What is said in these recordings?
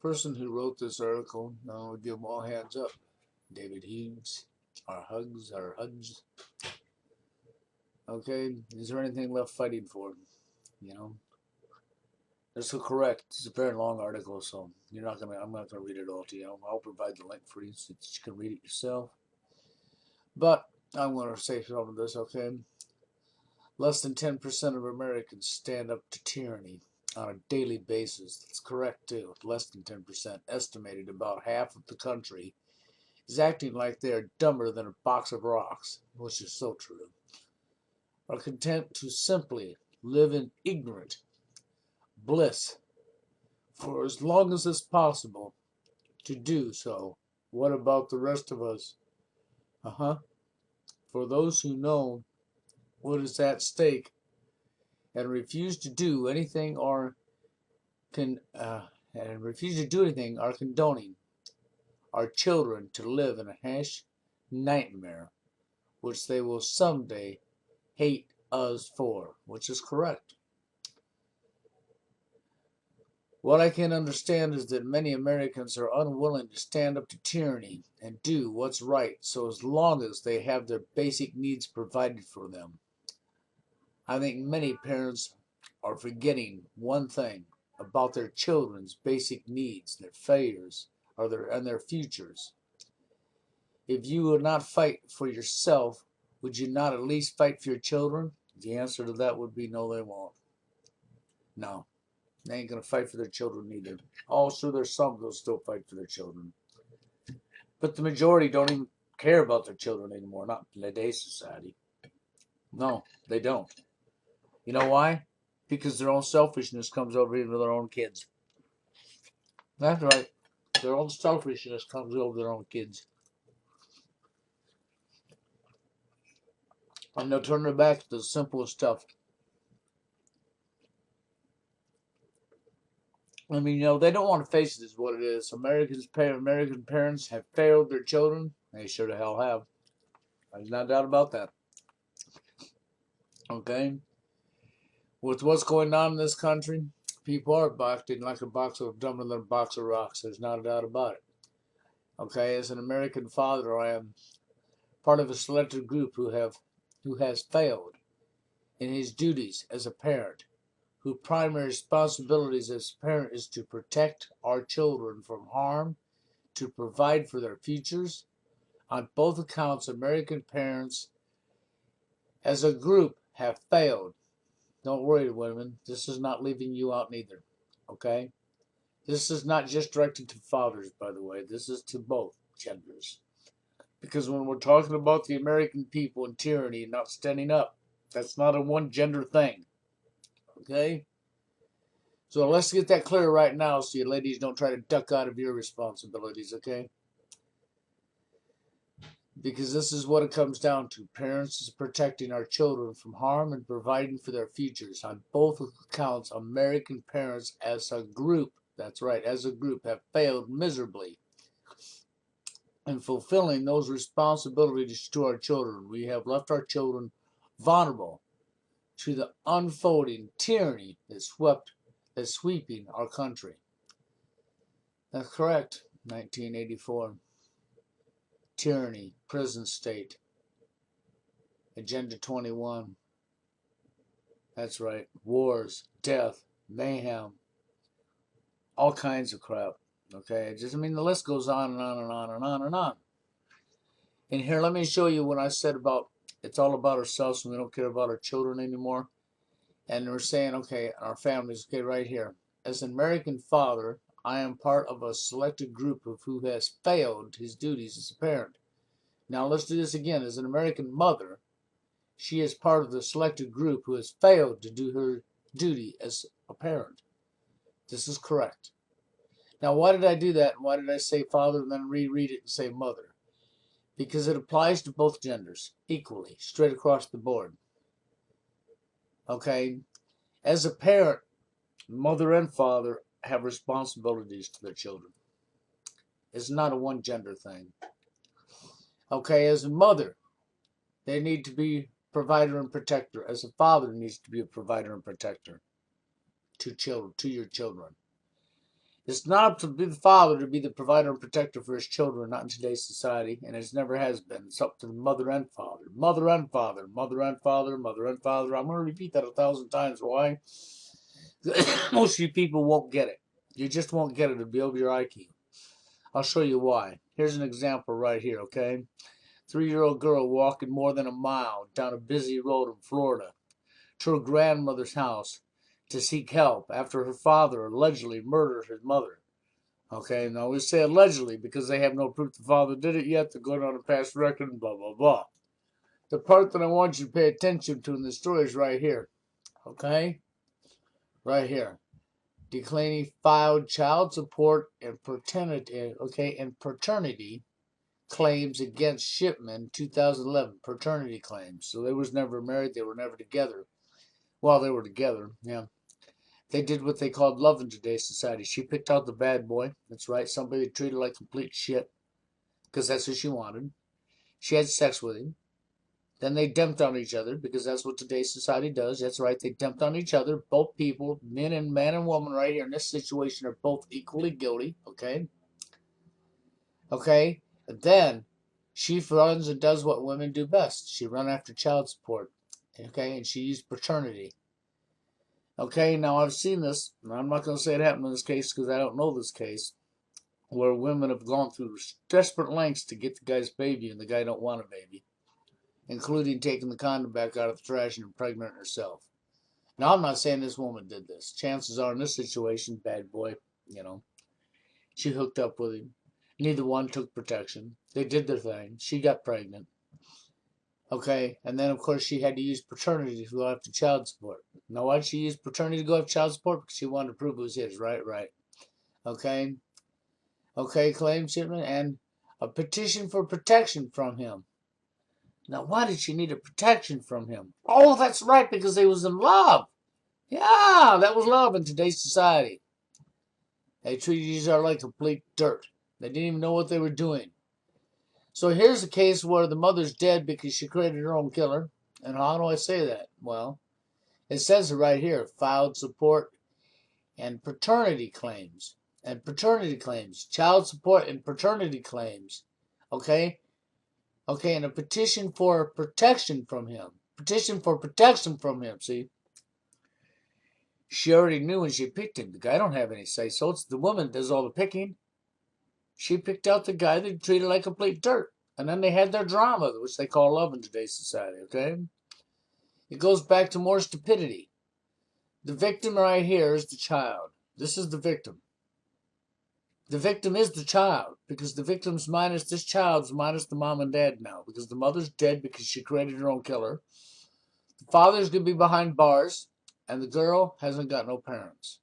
Person who wrote this article, now we'll give them all hands up. David Hughes, our Hugs, our Hudge. Okay, is there anything left fighting for? You know, this is correct. It's a very long article, so you're not gonna. I'm not gonna read it all to you. I'll provide the link for you so that you can read it yourself. But I'm gonna say some of this. Okay, less than 10% of Americans stand up to tyranny on a daily basis. That's correct too. Less than 10%. Estimated about half of the country is acting like they are dumber than a box of rocks, which is so true. Are content to simply live in ignorant bliss for as long as it's possible to do so. What about the rest of us? For those who know what is at stake and refuse to do anything or can and refuse to do anything are condoning our children to live in a harsh nightmare, which they will someday hate us for, which is correct. What I can understand is that many Americans are unwilling to stand up to tyranny and do what's right so as long as they have their basic needs provided for them. I think many parents are forgetting one thing about their children's basic needs, their failures, and their futures. If you would not fight for yourself, would you not at least fight for your children? The answer to that would be no, they won't. No. They ain't gonna fight for their children either. Also, there's some that'll still fight for their children, but the majority don't even care about their children anymore. Not in today's society. No, they don't. You know why? Because their own selfishness comes over into their own kids. That's right. Their own selfishness comes over their own kids, and they'll turn their back to the simplest stuff. I mean, they don't want to face it, is what it is. American parents have failed their children. They sure the hell have. There's no doubt about that. Okay? With what's going on in this country, people are acting like a box of dumber than a box of rocks. There's not a doubt about it. Okay? As an American father, I am part of a selected group who has failed in his duties as a parent, whose primary responsibilities as a parent is to protect our children from harm, to provide for their futures. On both accounts, American parents as a group have failed. Don't worry, women. This is not leaving you out neither. Okay? This is not just directed to fathers, by the way. This is to both genders. Because when we're talking about the American people and tyranny and not standing up, that's not a one gender thing. Okay? So let's get that clear right now so you ladies don't try to duck out of your responsibilities, okay? Because this is what it comes down to. Parents is protecting our children from harm and providing for their futures. On both accounts, American parents as a group, that's right, as a group, have failed miserably in fulfilling those responsibilities to our children. We have left our children vulnerable to the unfolding tyranny that's sweeping our country. That's correct. 1984. Tyranny, prison state, Agenda 21. That's right. Wars, death, mayhem, all kinds of crap. Okay, the list goes on and on and on and on and on. And here, let me show you what I said about it's all about ourselves and we don't care about our children anymore. And we're saying, okay, our families, okay, right here. As an American father, I am part of a selected group of who has failed his duties as a parent. Now let's do this again. As an American mother, she is part of the selected group who has failed to do her duty as a parent. This is correct. Now, why did I do that? And why did I say father and then reread it and say mother? Because it applies to both genders equally, straight across the board. Okay? As a parent, mother and father have responsibilities to their children. It's not a one gender thing. Okay, as a mother, they need to be provider and protector. As a father needs to be a provider and protector to your children. It's not up to the father to be the provider and protector for his children, not in today's society, and it never has been. It's up to the mother and father. Mother and father. Mother and father. Mother and father. I'm going to repeat that 1,000 times. Why? Most of you people won't get it. You just won't get it. It'll be over your IQ. I'll show you why. Here's an example right here, okay? 3-year-old girl walking more than a mile down a busy road in Florida to her grandmother's house to seek help after her father allegedly murdered his mother. Okay, now we say allegedly because they have no proof the father did it yet. They're going on a past record and blah, blah, blah. The part that I want you to pay attention to in the story is right here. Okay? Right here. DeClaney filed child support and paternity claims against Shipman 2011. Paternity claims. So they was never married. They were never together. Well, they were together, yeah. They did what they called love in today's society. She picked out the bad boy. That's right. Somebody treated her like complete shit because that's what she wanted. She had sex with him. Then they dumped on each other because that's what today's society does. That's right. They dumped on each other. Both people, man and woman right here in this situation are both equally guilty. Okay? Okay? And then she runs and does what women do best. She run after child support. Okay? And she used paternity. Okay? Now I've seen this. And I'm not going to say it happened in this case because I don't know this case. Where women have gone through desperate lengths to get the guy's baby and the guy don't want a baby. Including taking the condom back out of the trash and impregnating herself. Now, I'm not saying this woman did this. Chances are in this situation, bad boy, she hooked up with him. Neither one took protection. They did their thing. She got pregnant. Okay, and then, of course, she had to use paternity to go after child support. Now, why did she use paternity to go after child support? Because she wanted to prove it was his, right? Okay, claim Shipman, and a petition for protection from him. Now, why did she need a protection from him? Oh, that's right, because they was in love. Yeah, that was love in today's society. They treated each other like complete dirt. They didn't even know what they were doing. So here's a case where the mother's dead because she created her own killer. And how do I say that? Well, it says it right here. Filed support and paternity claims. Child support and paternity claims. Okay? Okay, and a petition for protection from him. See? She already knew when she picked him. The guy don't have any say, so it's the woman that does all the picking. She picked out the guy that treated like complete dirt. And then they had their drama, which they call love in today's society, okay? It goes back to more stupidity. The victim right here is the child. This is the victim. The victim is the child, because the victim's minus this child's minus the mom and dad now, because the mother's dead because she created her own killer. The father's going to be behind bars, and the girl hasn't got no parents.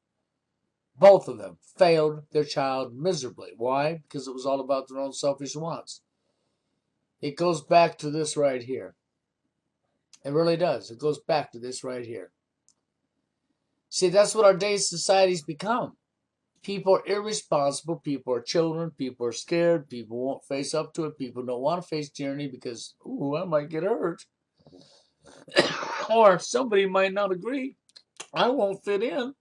Both of them failed their child miserably. Why? Because it was all about their own selfish wants. It goes back to this right here. It really does. It goes back to this right here. See, that's what our day's society's become. People are irresponsible. People are children. People are scared. People won't face up to it. People don't want to face tyranny because, ooh, I might get hurt. Or somebody might not agree. I won't fit in.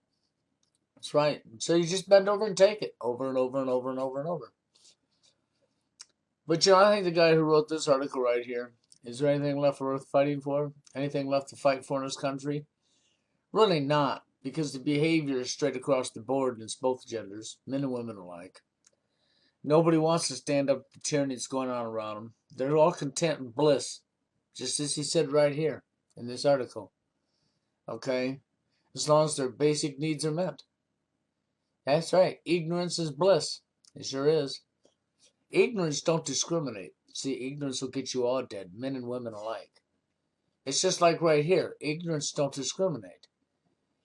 That's right. So you just bend over and take it over and over and over and over and over. But I think the guy who wrote this article right here, is there anything left worth fighting for? Anything left to fight for in this country? Really not, because the behavior is straight across the board and it's both genders, men and women alike. Nobody wants to stand up to the tyranny that's going on around them. They're all content and bliss, just as he said right here in this article. Okay? As long as their basic needs are met. That's right. Ignorance is bliss. It sure is. Ignorance don't discriminate. See, ignorance will get you all dead, men and women alike. It's just like right here. Ignorance don't discriminate.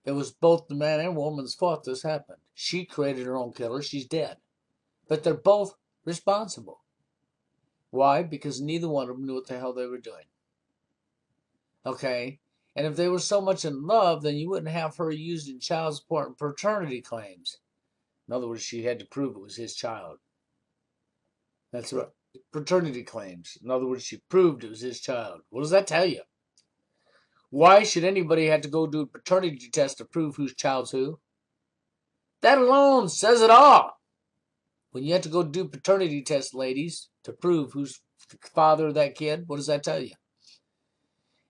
It was both the man and woman's fault this happened. She created her own killer. She's dead. But they're both responsible. Why? Because neither one of them knew what the hell they were doing. Okay? And if they were so much in love, then you wouldn't have her using child support and paternity claims. In other words, she had to prove it was his child. That's right. Paternity claims. In other words, she proved it was his child. What does that tell you? Why should anybody have to go do a paternity test to prove whose child's who? That alone says it all. When you have to go do paternity tests, ladies, to prove who's the father of that kid, what does that tell you?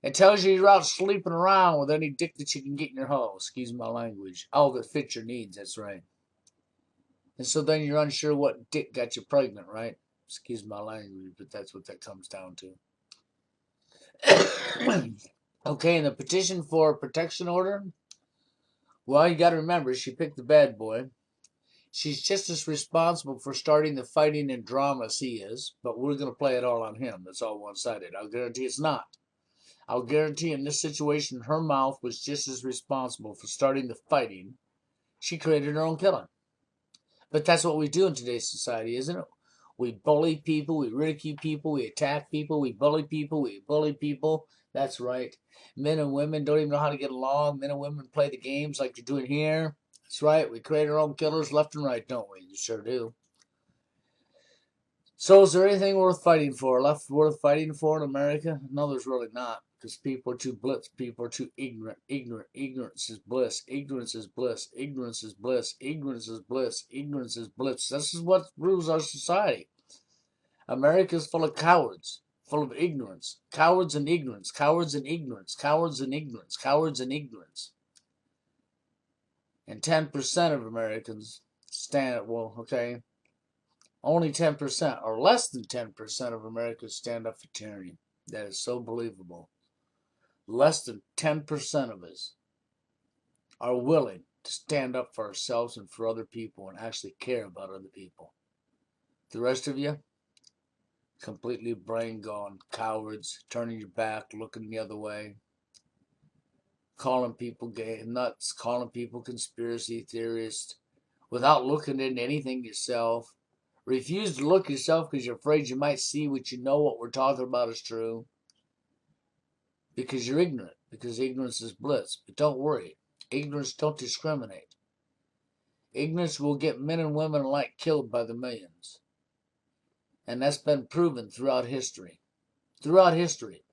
It tells you you're out sleeping around with any dick that you can get in your hole. Excuse my language. Oh, that fits your needs, that's right. And so then you're unsure what dick got you pregnant, right? Excuse my language, but that's what that comes down to. Okay, and the petition for protection order? Well, you got to remember, she picked the bad boy. She's just as responsible for starting the fighting and drama as he is, but we're going to play it all on him. That's all one-sided. I'll guarantee it's not. I'll guarantee in this situation, her mouth was just as responsible for starting the fighting. She created her own killing. But that's what we do in today's society, isn't it? We bully people, we ridicule people, we attack people, we bully people, we bully people. That's right. Men and women don't even know how to get along. Men and women play the games like you're doing here. That's right. We create our own killers left and right, don't we? You sure do. So is there anything worth fighting for? Left worth fighting for in America? No, there's really not. Because people are too blitz. People are too ignorant. Ignorance is bliss. Ignorance is bliss. Ignorance is bliss. Ignorance is bliss. Ignorance is bliss. This is what rules our society. America is full of cowards, full of ignorance. Cowards and ignorance. Cowards and ignorance. Cowards and ignorance. Cowards and ignorance. And 10% of Americans stand, well, okay, only 10% or less than 10% of Americans stand up for tyranny. That is so believable. Less than 10% of us are willing to stand up for ourselves and for other people and actually care about other people. The rest of you, completely brain gone, cowards, turning your back, looking the other way, calling people gay nuts, calling people conspiracy theorists, without looking into anything yourself. Refuse to look yourself because you're afraid you might see what you know what we're talking about is true. Because you're ignorant. Because ignorance is bliss. But don't worry. Ignorance don't discriminate. Ignorance will get men and women alike killed by the millions. And that's been proven throughout history. Throughout history.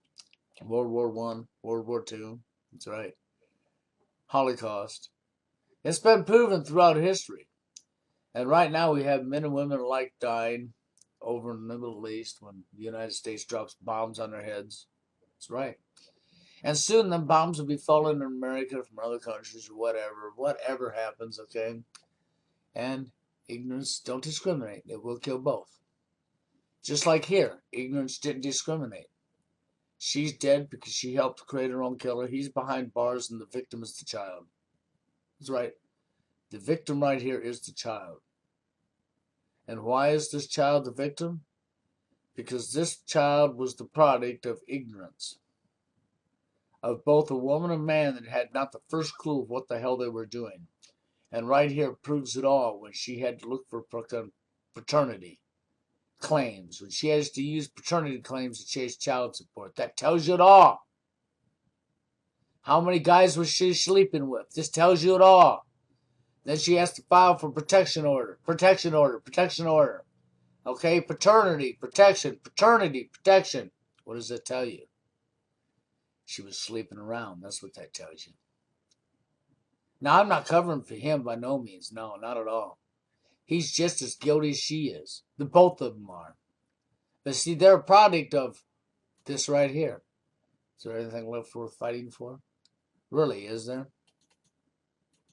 World War I, World War II. That's right. Holocaust. It's been proven throughout history. And right now we have men and women alike dying over in the Middle East when the United States drops bombs on their heads. That's right. And soon them bombs will be falling in America from other countries or whatever. Whatever happens, okay? And ignorance don't discriminate. It will kill both. Just like here, ignorance didn't discriminate. She's dead because she helped create her own killer. He's behind bars and the victim is the child. That's right. The victim right here is the child. And why is this child the victim? Because this child was the product of ignorance. Of both a woman and man that had not the first clue of what the hell they were doing. And right here proves it all when she had to look for paternity claims. When she has to use paternity claims to chase child support. That tells you it all. How many guys was she sleeping with? This tells you it all. Then she has to file for protection order. Protection order. Protection order. Okay, paternity, protection, paternity, protection. What does that tell you? She was sleeping around. That's what that tells you. Now, I'm not covering for him by no means. No, not at all. He's just as guilty as she is. The both of them are. But see, they're a product of this right here. Is there anything left worth fighting for? Really, is there?